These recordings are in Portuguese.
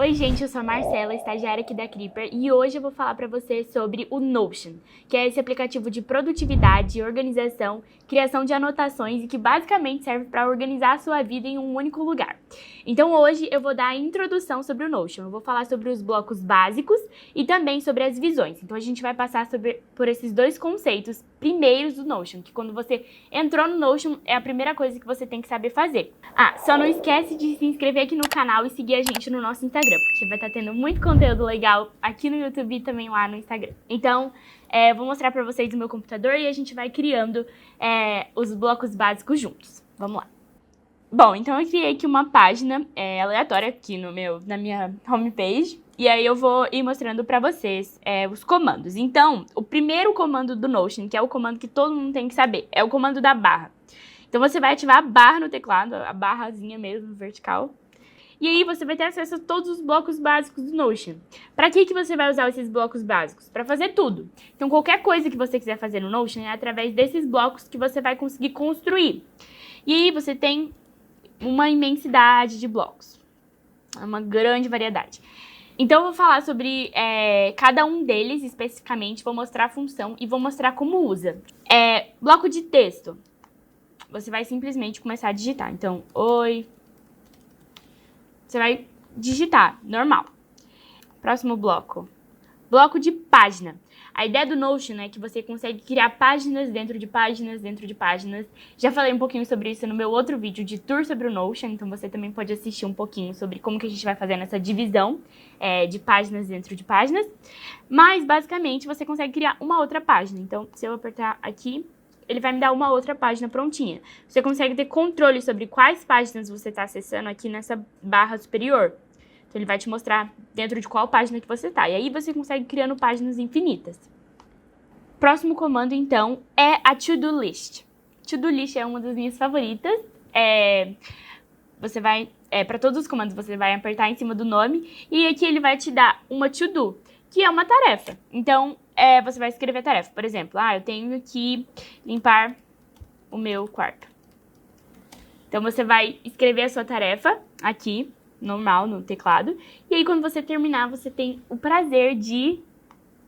Oi gente, eu sou a Marcela, estagiária aqui da Creeper, e hoje eu vou falar para você sobre o Notion, que é esse aplicativo de produtividade, organização, criação de anotações e que basicamente serve para organizar a sua vida em um único lugar. Então hoje eu vou dar a introdução sobre o Notion, eu vou falar sobre os blocos básicos e também sobre as visões. Então a gente vai passar por esses dois conceitos primeiros do Notion, que quando você entrou no Notion é a primeira coisa que você tem que saber fazer. Só não esquece de se inscrever aqui no canal e seguir a gente no nosso Instagram, porque vai estar tendo muito conteúdo legal aqui no YouTube e também lá no Instagram. Então, vou mostrar pra vocês o meu computador e a gente vai criando os blocos básicos juntos. Vamos lá. Bom, então eu criei aqui uma página aleatória aqui na minha homepage. E aí eu vou ir mostrando pra vocês os comandos. Então, o primeiro comando do Notion, que é o comando que todo mundo tem que saber, é o comando da barra. Então você vai ativar a barra no teclado, a barrazinha mesmo, vertical. E aí você vai ter acesso a todos os blocos básicos do Notion. Para que você vai usar esses blocos básicos? Para fazer tudo. Então qualquer coisa que você quiser fazer no Notion é através desses blocos que você vai conseguir construir. E aí você tem uma imensidade de blocos. Uma grande variedade. Então eu vou falar sobre cada um deles especificamente, vou mostrar a função e vou mostrar como usa. Bloco de texto. Você vai simplesmente começar a digitar. Então, oi. Você vai digitar, normal. Próximo bloco. Bloco de página. A ideia do Notion é que você consegue criar páginas dentro de páginas dentro de páginas. Já falei um pouquinho sobre isso no meu outro vídeo de tour sobre o Notion, então você também pode assistir um pouquinho sobre como que a gente vai fazendo essa divisão de páginas dentro de páginas. Mas, basicamente, você consegue criar uma outra página. Então, se eu apertar aqui, ele vai me dar uma outra página prontinha. Você consegue ter controle sobre quais páginas você está acessando aqui nessa barra superior. Então, ele vai te mostrar dentro de qual página que você está. E aí, você consegue criando páginas infinitas. Próximo comando, então, é a To-Do List. To-Do List é uma das minhas favoritas. Você vai, para todos os comandos, você vai apertar em cima do nome. E aqui ele vai te dar uma To-Do, que é uma tarefa. Então, você vai escrever a tarefa. Por exemplo, eu tenho que limpar o meu quarto. Então, você vai escrever a sua tarefa aqui, normal, no teclado. E aí, quando você terminar, você tem o prazer de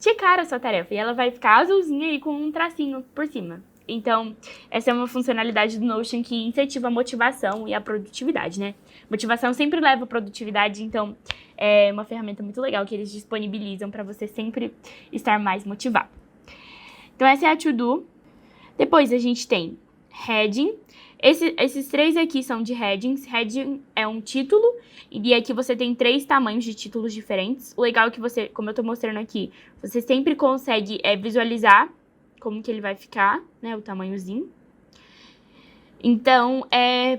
checar a sua tarefa. E ela vai ficar azulzinha e com um tracinho por cima. Então, essa é uma funcionalidade do Notion que incentiva a motivação e a produtividade, né? Motivação sempre leva a produtividade, então é uma ferramenta muito legal que eles disponibilizam para você sempre estar mais motivado. Então, essa é a To-Do. Depois, a gente tem Heading. Esses três aqui são de headings. Heading é um título, e aqui você tem 3 tamanhos de títulos diferentes. O legal é que você, como eu tô mostrando aqui, você sempre consegue visualizar como que ele vai ficar, né, o tamanhozinho. Então,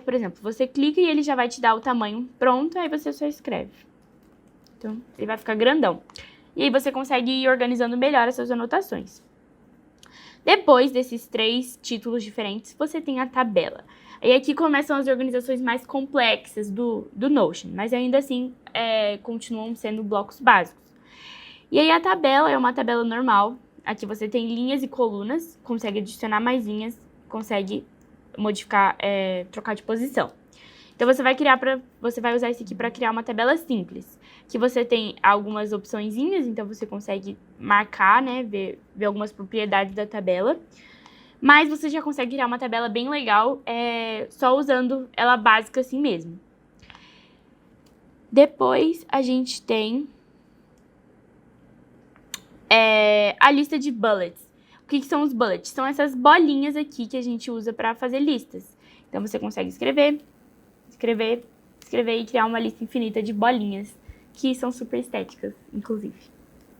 por exemplo, você clica e ele já vai te dar o tamanho pronto, aí você só escreve. Então, ele vai ficar grandão. E aí você consegue ir organizando melhor as suas anotações. Depois desses 3 títulos diferentes, você tem a tabela. E aqui começam as organizações mais complexas do Notion, mas ainda assim continuam sendo blocos básicos. E aí a tabela é uma tabela normal. Aqui você tem linhas e colunas, consegue adicionar mais linhas, consegue modificar, trocar de posição. Então você vai usar isso aqui para criar uma tabela simples, que você tem algumas opçõezinhas, então você consegue marcar, né, ver algumas propriedades da tabela. Mas você já consegue criar uma tabela bem legal, só usando ela básica assim mesmo. Depois a gente tem a lista de bullets. O que são os bullets? São essas bolinhas aqui que a gente usa para fazer listas. Então você consegue escrever e criar uma lista infinita de bolinhas, que são super estéticas, inclusive.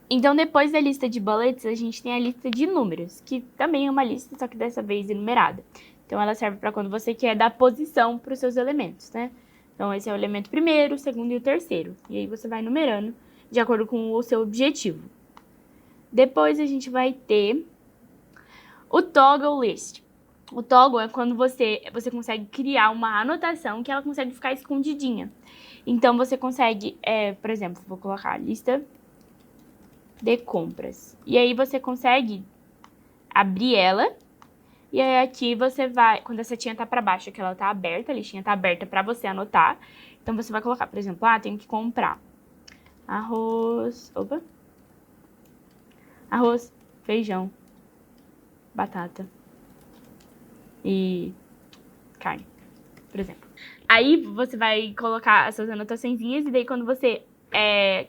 Então, depois da lista de bullets, a gente tem a lista de números, que também é uma lista, só que dessa vez enumerada. Então, ela serve para quando você quer dar posição para os seus elementos, né? Então, esse é o elemento primeiro, o segundo e o terceiro. E aí, você vai numerando de acordo com o seu objetivo. Depois, a gente vai ter o Toggle List. O toggle é quando você consegue criar uma anotação que ela consegue ficar escondidinha. Então, você consegue, por exemplo, vou colocar lista de compras. E aí, você consegue abrir ela. E aí, aqui você vai, quando a setinha tá pra baixo, que ela tá aberta, a listinha tá aberta pra você anotar. Então, você vai colocar, por exemplo, tenho que comprar arroz, arroz, feijão, batata e carne, por exemplo. Aí você vai colocar as suas anotaçõezinhas e daí quando você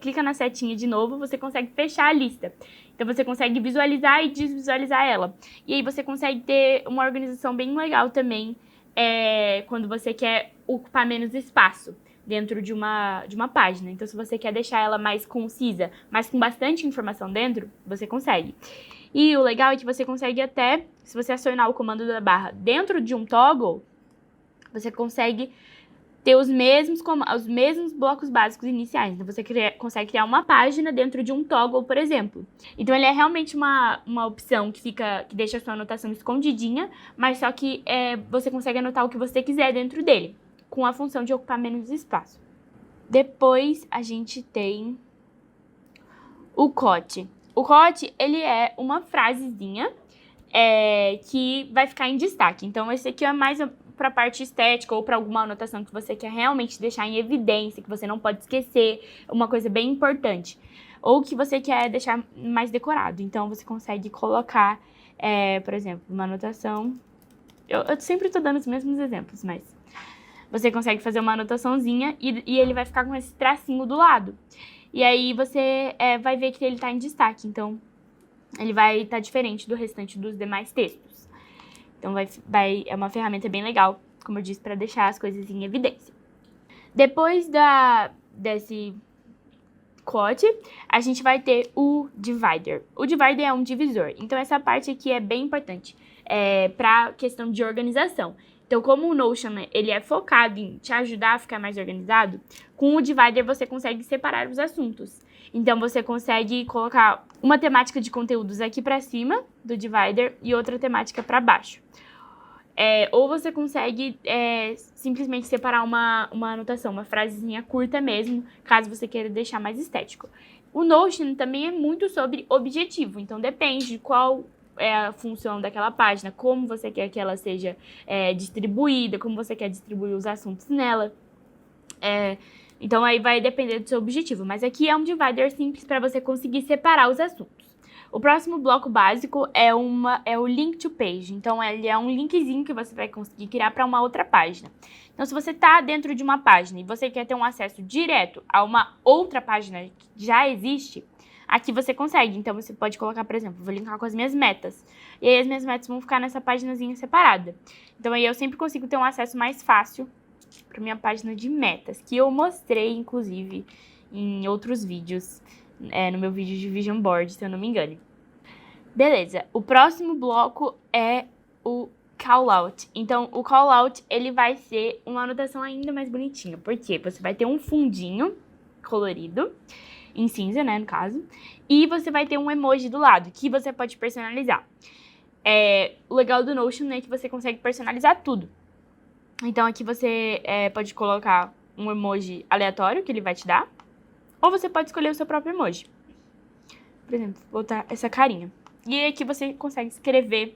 clica na setinha de novo, você consegue fechar a lista. Então você consegue visualizar e desvisualizar ela. E aí você consegue ter uma organização bem legal também quando você quer ocupar menos espaço dentro de uma página. Então se você quer deixar ela mais concisa, mas com bastante informação dentro, você consegue. E o legal é que você consegue até, se você acionar o comando da barra dentro de um toggle, você consegue ter os mesmos blocos básicos iniciais. Então, você consegue criar uma página dentro de um toggle, por exemplo. Então, ele é realmente uma opção que deixa a sua anotação escondidinha, mas só que você consegue anotar o que você quiser dentro dele, com a função de ocupar menos espaço. Depois, a gente tem o quote. O quote, ele é uma frasezinha que vai ficar em destaque. Então, esse aqui é mais para a parte estética ou para alguma anotação que você quer realmente deixar em evidência, que você não pode esquecer, uma coisa bem importante. Ou que você quer deixar mais decorado. Então, você consegue colocar, por exemplo, uma anotação. Eu sempre estou dando os mesmos exemplos, mas você consegue fazer uma anotaçãozinha e ele vai ficar com esse tracinho do lado. E aí você vai ver que ele está em destaque. Então, ele vai estar diferente do restante dos demais textos. Então, é uma ferramenta bem legal, como eu disse, para deixar as coisas em evidência. Depois desse quote, a gente vai ter o divider. O divider é um divisor. Então, essa parte aqui é bem importante para a questão de organização. Então, como o Notion ele é focado em te ajudar a ficar mais organizado, com o divider você consegue separar os assuntos. Então, você consegue colocar uma temática de conteúdos aqui para cima do divider e outra temática para baixo. Ou você consegue simplesmente separar uma anotação, uma frasezinha curta mesmo, caso você queira deixar mais estético. O Notion também é muito sobre objetivo, então depende de qual é a função daquela página, como você quer que ela seja distribuída, como você quer distribuir os assuntos nela. Então, aí vai depender do seu objetivo. Mas aqui é um divider simples para você conseguir separar os assuntos. O próximo bloco básico é o link to page. Então, ele é um linkzinho que você vai conseguir criar para uma outra página. Então, se você está dentro de uma página e você quer ter um acesso direto a uma outra página que já existe, aqui você consegue. Então, você pode colocar, por exemplo, vou linkar com as minhas metas. E aí, as minhas metas vão ficar nessa paginazinha separada. Então, aí eu sempre consigo ter um acesso mais fácil para minha página de metas, que eu mostrei, inclusive, em outros vídeos, no meu vídeo de Vision Board, se eu não me engano. Beleza, o próximo bloco é o callout. Então, o callout, ele vai ser uma anotação ainda mais bonitinha, porque você vai ter um fundinho colorido, em cinza, né, no caso, e você vai ter um emoji do lado, que você pode personalizar. O legal do Notion é que você consegue personalizar tudo. Então, aqui você pode colocar um emoji aleatório que ele vai te dar, ou você pode escolher o seu próprio emoji. Por exemplo, vou botar essa carinha. E aqui você consegue escrever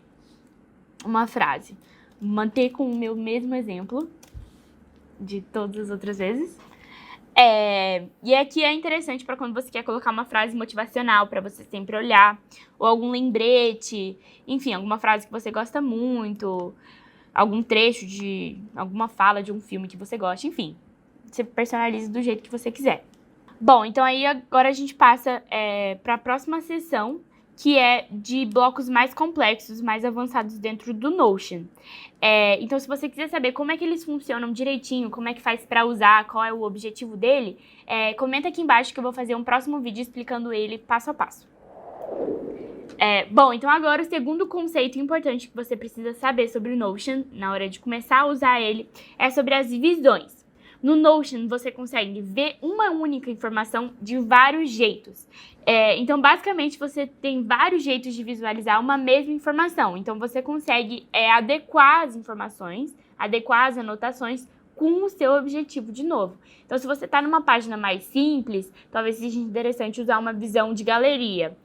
uma frase. Manter com o meu mesmo exemplo de todas as outras vezes. E aqui é interessante para quando você quer colocar uma frase motivacional para você sempre olhar, ou algum lembrete, enfim, alguma frase que você gosta muito, algum trecho de alguma fala de um filme que você gosta, enfim. Você personaliza do jeito que você quiser. Bom, então aí agora a gente passa para a próxima seção, que é de blocos mais complexos, mais avançados dentro do Notion. Então, se você quiser saber como é que eles funcionam direitinho, como é que faz para usar, qual é o objetivo dele, comenta aqui embaixo que eu vou fazer um próximo vídeo explicando ele passo a passo. Bom, então agora o segundo conceito importante que você precisa saber sobre o Notion, na hora de começar a usar ele, é sobre as divisões. No Notion, você consegue ver uma única informação de vários jeitos. Então, basicamente, você tem vários jeitos de visualizar uma mesma informação. Então, você consegue adequar as informações, adequar as anotações com o seu objetivo de novo. Então, se você está numa página mais simples, talvez seja interessante usar uma visão de galeria,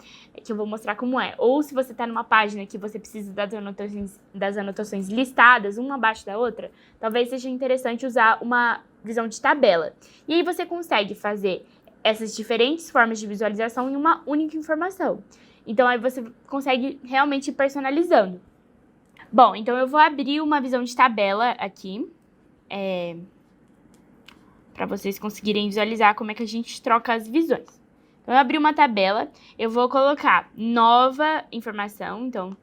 que eu vou mostrar como é. Ou se você está numa página que você precisa das anotações listadas, uma abaixo da outra, talvez seja interessante usar uma visão de tabela. E aí você consegue fazer essas diferentes formas de visualização em uma única informação. Então, aí você consegue realmente ir personalizando. Bom, então eu vou abrir uma visão de tabela aqui, para vocês conseguirem visualizar como é que a gente troca as visões. Então, eu abri uma tabela, eu vou colocar nova informação, então,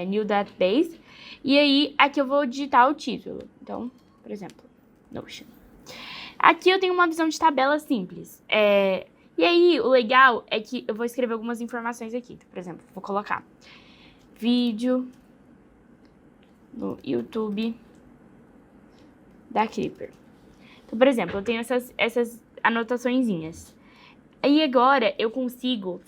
new database, e aí, aqui eu vou digitar o título. Então, por exemplo, Notion. Aqui eu tenho uma visão de tabela simples. E aí, o legal é que eu vou escrever algumas informações aqui. Então, por exemplo, vou colocar vídeo no YouTube da Creeper. Então, por exemplo, eu tenho essas anotaçõezinhas. Aí agora eu consigo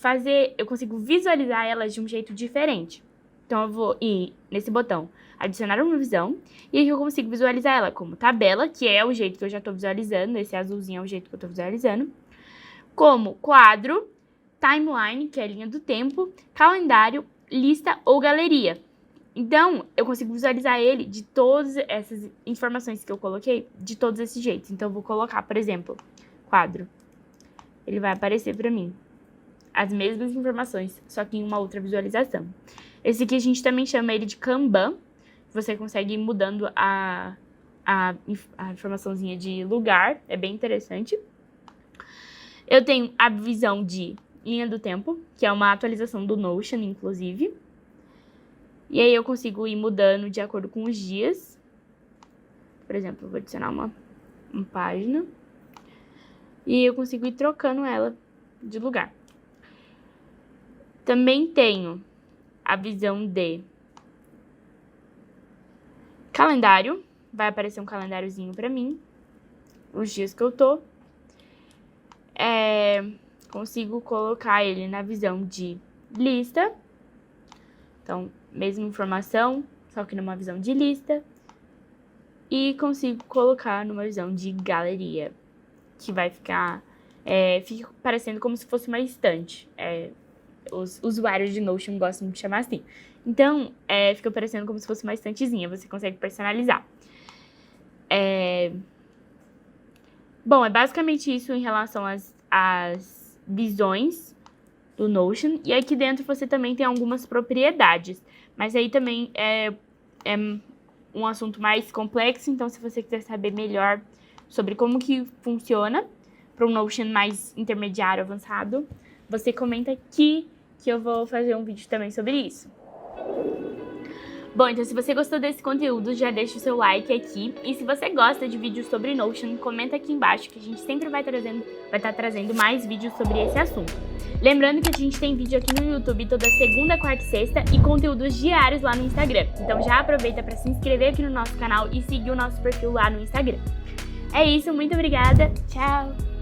visualizar elas de um jeito diferente. Então, eu vou ir nesse botão, adicionar uma visão, e aí eu consigo visualizar ela como tabela, que é o jeito que eu já estou visualizando, esse azulzinho é o jeito que eu estou visualizando, como quadro, timeline, que é a linha do tempo, calendário, lista ou galeria. Então, eu consigo visualizar ele de todas essas informações que eu coloquei, de todos esses jeitos. Então, eu vou colocar, por exemplo, quadro. Ele vai aparecer para mim as mesmas informações, só que em uma outra visualização. Esse aqui a gente também chama ele de Kanban. Você consegue ir mudando a informaçãozinha de lugar, é bem interessante. Eu tenho a visão de linha do tempo, que é uma atualização do Notion, inclusive. E aí eu consigo ir mudando de acordo com os dias. Por exemplo, eu vou adicionar uma página. E eu consigo ir trocando ela de lugar. Também tenho a visão de calendário. Vai aparecer um calendáriozinho pra mim. Os dias que eu tô. Consigo colocar ele na visão de lista. Então, mesma informação, só que numa visão de lista. E consigo colocar numa visão de galeria, que vai fica parecendo como se fosse uma estante. Os usuários de Notion gostam de chamar assim. Então, fica parecendo como se fosse uma estantezinha, você consegue personalizar. Bom, é basicamente isso em relação às visões do Notion. E aqui dentro você também tem algumas propriedades. Mas aí também é um assunto mais complexo. Então, se você quiser saber melhor sobre como que funciona para um Notion mais intermediário, avançado, você comenta aqui que eu vou fazer um vídeo também sobre isso. Bom, então se você gostou desse conteúdo, já deixa o seu like aqui. E se você gosta de vídeos sobre Notion, comenta aqui embaixo que a gente sempre vai estar trazendo mais vídeos sobre esse assunto. Lembrando que a gente tem vídeo aqui no YouTube toda segunda, quarta e sexta e conteúdos diários lá no Instagram. Então já aproveita para se inscrever aqui no nosso canal e seguir o nosso perfil lá no Instagram. É isso, muito obrigada, tchau!